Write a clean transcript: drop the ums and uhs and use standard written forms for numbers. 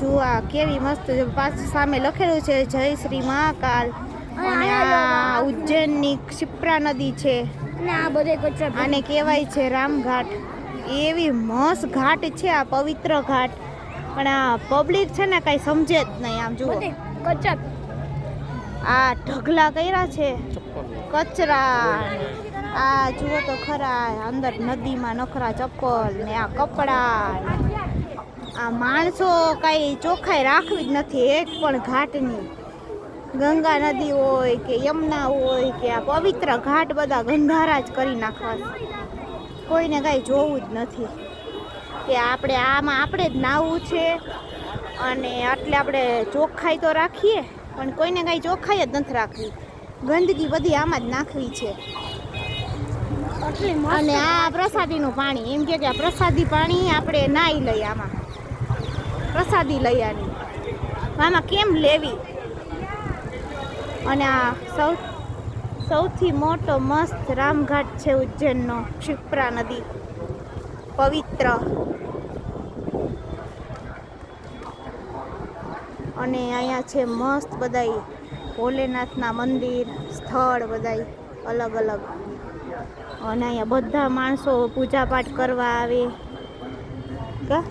જુઓ આ કેવી મસ્ત પાછું સામે લખેલું છે જય શ્રી મહાકાલ. અને આ ઉજ્જૈનની ક્ષિપ્રા નદી છે આને કહેવાય છે રામઘાટ. એવી મસ્ત ઘાટ છે આ, પવિત્ર ઘાટ. પણ આ પબ્લિક છે ને કઈ સમજે જ નહીં. આમ જુઓ આ ઢગલા કર્યા છે કચરા. આ જુઓ તો ખરા અંદર નદીમાં નખરા ચપ્પલ ને આ કપડા. આ માણસો કઈ ચોખ્ખાઈ રાખવી જ નથી એક પણ ઘાટની. ગંગા નદી હોય કે યમુના હોય કે આ પવિત્ર ઘાટ બધા ગંધારા જ કરી નાખવા. કોઈને કાંઈ જોવું જ નથી કે આપણે આમાં આપણે જ નાહવું છે. અને એટલે આપણે ચોખ્ખાઈ તો રાખીએ પણ કોઈને કાંઈ ચોખ્ખાઈ જ નથી રાખવી. ગંદકી બધી આમાં જ નાખવી છે. અને આ પ્રસાદીનું પાણી એમ કે આ પ્રસાદી પાણી આપણે નાહી લઈએ. આમાં પ્રસાદી લઈ આની આમાં કેમ લેવી. અને આ સૌથી મોટો મસ્ત રામઘાટ છે ઉજ્જૈનનો, ક્ષિપ્રા નદી પવિત્ર. અને અહીંયા છે મસ્ત બધાય ભોલેનાથના મંદિર સ્થળ બધાય અલગ અલગ. અને અહીંયા બધા માણસો પૂજા પાઠ કરવા આવે કા